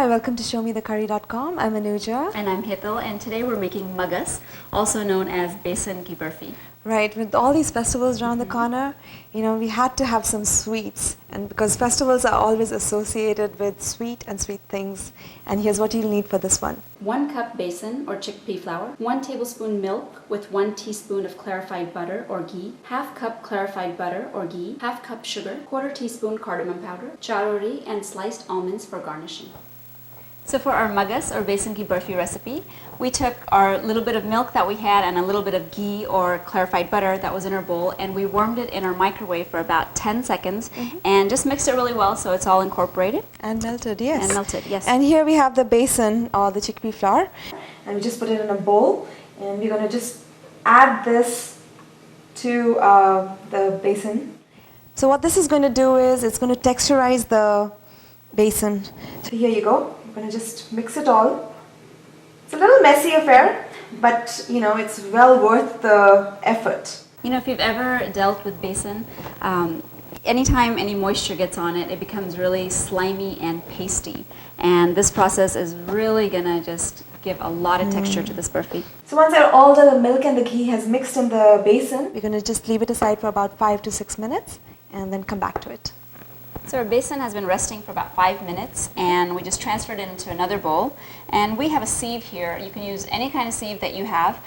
and welcome to ShowMeTheCurry.com. I'm Anuja. And I'm Hital, and today we're making Magas, also known as Besan ki Burfi. Right, with all these festivals around the corner, we had to have some sweets. And because festivals are always associated with sweet and sweet things. And here's what you'll need for this one. 1 cup besan or chickpea flour, 1 tablespoon milk with 1 teaspoon of clarified butter or ghee, half cup clarified butter or ghee, half cup sugar, 1/4 teaspoon cardamom powder, charori, and sliced almonds for garnishing. So for our Magas or Besan ki Burfi recipe, we took our little bit of milk that we had and a little bit of ghee or clarified butter that was in our bowl, and we warmed it in our microwave for about 10 seconds and just mixed it really well so it's all incorporated. And melted, yes. And melted, yes. And here we have the besan or the chickpea flour. And we just put it in a bowl, and we're going to just add this to the besan. So what this is going to do is it's going to texturize the besan. So here you go. I'm going to just mix it all. It's a little messy affair, but it's well worth the effort. If you've ever dealt with besan, anytime any moisture gets on it, it becomes really slimy and pasty. And this process is really gonna just give a lot of texture to this burfi. So once all the milk and the ghee has mixed in the besan, we're going to just leave it aside for about 5 to 6 minutes and then come back to it. So our besan has been resting for about 5 minutes, and we just transferred it into another bowl. And we have a sieve here. You can use any kind of sieve that you have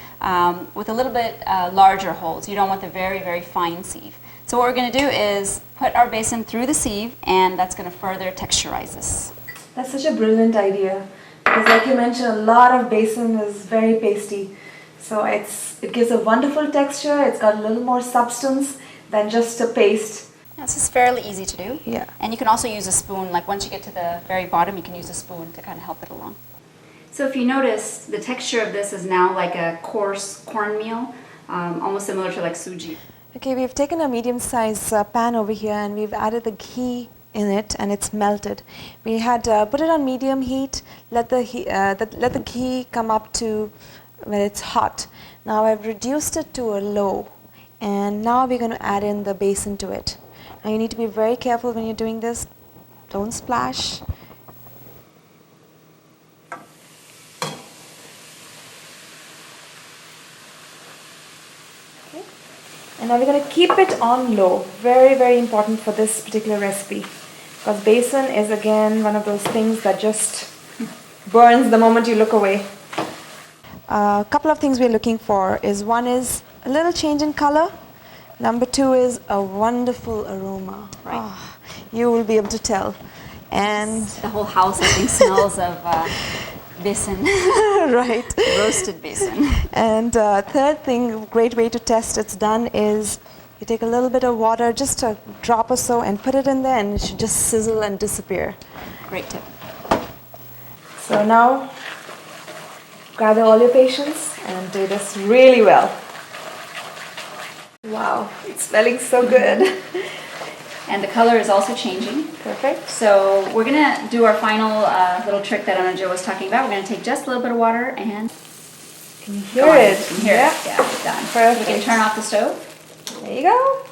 with a little bit larger holes. You don't want the very, very fine sieve. So what we're going to do is put our besan through the sieve, and that's going to further texturize this. That's such a brilliant idea, because like you mentioned, a lot of besan is very pasty. So it gives a wonderful texture. It's got a little more substance than just a paste. This is fairly easy to do. Yeah. And you can also use a spoon, like once you get to the very bottom, you can use a spoon to kind of help it along. So if you notice, the texture of this is now like a coarse cornmeal, almost similar to like suji. Okay, we've taken a medium-sized pan over here, and we've added the ghee in it, and it's melted. We had put it on medium heat, let the ghee come up to when it's hot. Now I've reduced it to a low, and now we're going to add in the besan to it. Now you need to be very careful when you're doing this. Don't splash. Okay. And now we're going to keep it on low. Very, very important for this particular recipe. Because besan is again one of those things that just burns the moment you look away. A couple of things we're looking for is, one is a little change in color. Number 2 is a wonderful aroma. Right. Oh, you will be able to tell. And the whole house, I think, smells of besan. Right. Roasted besan. And third thing, great way to test it's done is you take a little bit of water, just a drop or so, and put it in there, and it should just sizzle and disappear. Great tip. So now, gather all your patience and do this really well. Wow, it's smelling so good. And the color is also changing. Perfect. So we're going to do our final little trick that Anuja was talking about. We're going to take just a little bit of water and... Can you hear it? You can hear it. Yeah, done. Perfect. We can turn off the stove. There you go.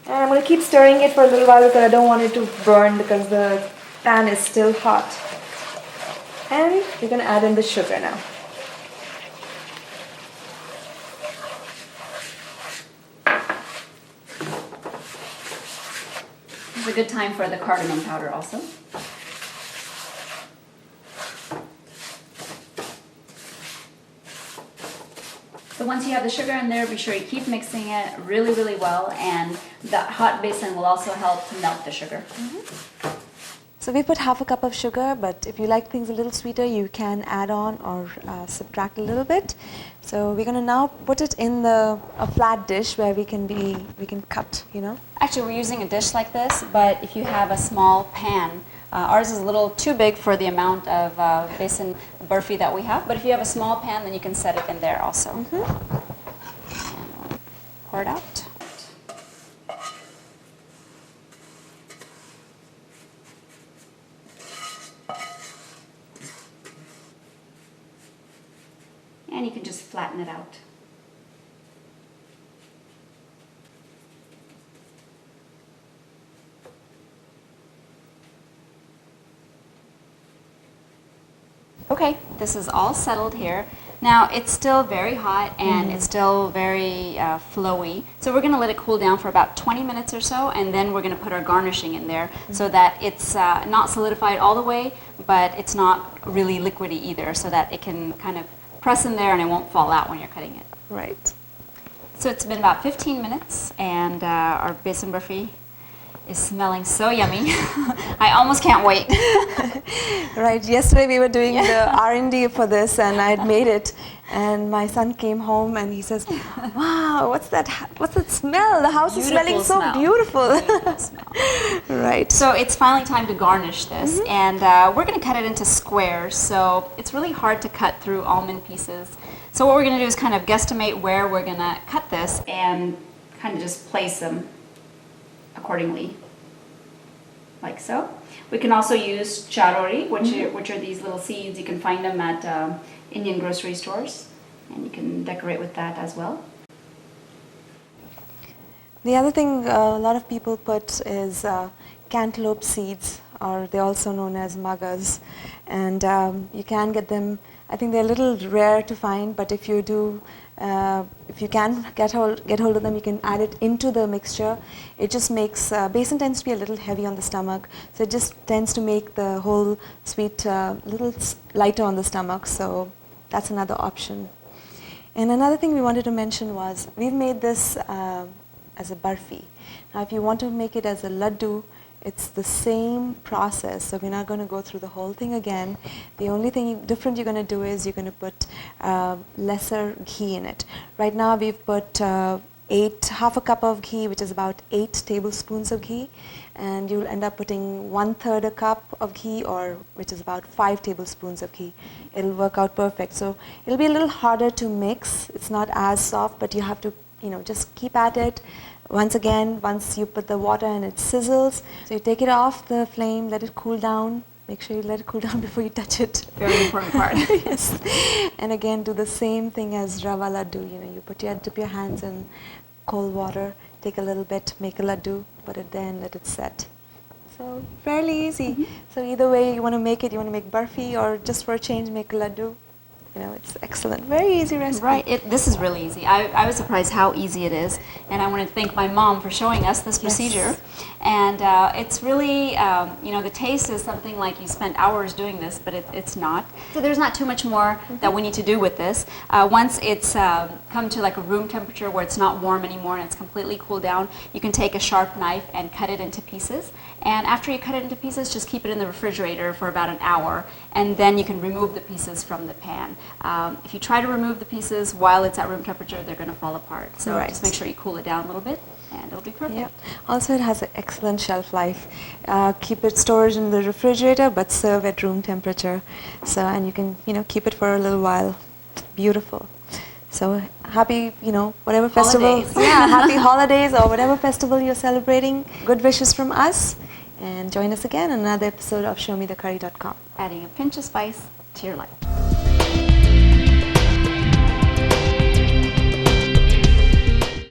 And I'm going to keep stirring it for a little while because I don't want it to burn because the pan is still hot. And we're going to add in the sugar now. It's a good time for the cardamom powder also. So once you have the sugar in there, be sure you keep mixing it really, really well, and the hot besan will also help to melt the sugar. So we put half a cup of sugar, but if you like things a little sweeter, you can add on or subtract a little bit. So we're going to now put it in a flat dish where we can cut, Actually, we're using a dish like this, but if you have a small pan, ours is a little too big for the amount of besan burfi that we have, but if you have a small pan, then you can set it in there also. And we'll pour it out. And you can just flatten it out. Okay, this is all settled here. Now it's still very hot and it's still very flowy. So we're going to let it cool down for about 20 minutes or so, and then we're going to put our garnishing in there so that it's not solidified all the way, but it's not really liquidy either, so that it can kind of press in there and it won't fall out when you're cutting it. Right. So it's been about 15 minutes, and our besan burfi is smelling so yummy. I almost can't wait. Right. Yesterday we were doing the R&D for this, and I had made it. And my son came home and he says, "Wow, what's that? What's that smell? The house is smelling so beautiful." Beautiful smell. Right. So it's finally time to garnish this, and we're going to cut it into squares. So it's really hard to cut through almond pieces. So what we're going to do is kind of guesstimate where we're going to cut this and kind of just place them accordingly, like so. We can also use charori, which are these little seeds. You can find them at Indian grocery stores, and you can decorate with that as well. The other thing a lot of people put is cantaloupe seeds, or they're also known as magas, and you can get them. I think they're a little rare to find, but if you do, if you can get hold of them, you can add it into the mixture. It just makes, besan tends to be a little heavy on the stomach, so it just tends to make the whole sweet little lighter on the stomach, so that's another option. And another thing we wanted to mention was, we've made this as a barfi. Now if you want to make it as a laddu, it's the same process, so we're not going to go through the whole thing again. The only thing different you're going to do is you're going to put lesser ghee in it. Right now we've put half a cup of ghee, which is about 8 tablespoons of ghee, and you'll end up putting 1/3 a cup of ghee, or which is about 5 tablespoons of ghee. It'll work out perfect. So it'll be a little harder to mix. It's not as soft, but you have to, just keep at it. Once you put the water and it sizzles, so you take it off the flame, let it cool down. Make sure you let it cool down before you touch it. Very important part. Yes. And again, do the same thing as rava laddu. You dip your hands in cold water, take a little bit, make a laddu, put it there and let it set. So fairly easy. So either way you want to make it, you want to make barfi, or just for a change make a laddu. It's excellent. Very easy recipe. Right. This is really easy. I was surprised how easy it is, and I want to thank my mom for showing us this procedure. And it's really, the taste is something like you spent hours doing this, but it's not. So there's not too much more that we need to do with this. Once it's come to like a room temperature where it's not warm anymore and it's completely cooled down, you can take a sharp knife and cut it into pieces. And after you cut it into pieces, just keep it in the refrigerator for about an hour, and then you can remove the pieces from the pan. If you try to remove the pieces while it's at room temperature, they're going to fall apart. So just make sure you cool it down a little bit, and it'll be perfect. Yeah. Also, it has an excellent shelf life. Keep it stored in the refrigerator, but serve at room temperature. So, and you can, keep it for a little while. Beautiful. So happy, whatever festival. Holidays. Yeah, happy holidays or whatever festival you're celebrating. Good wishes from us, and join us again in another episode of ShowMeTheCurry.com. Adding a pinch of spice to your life.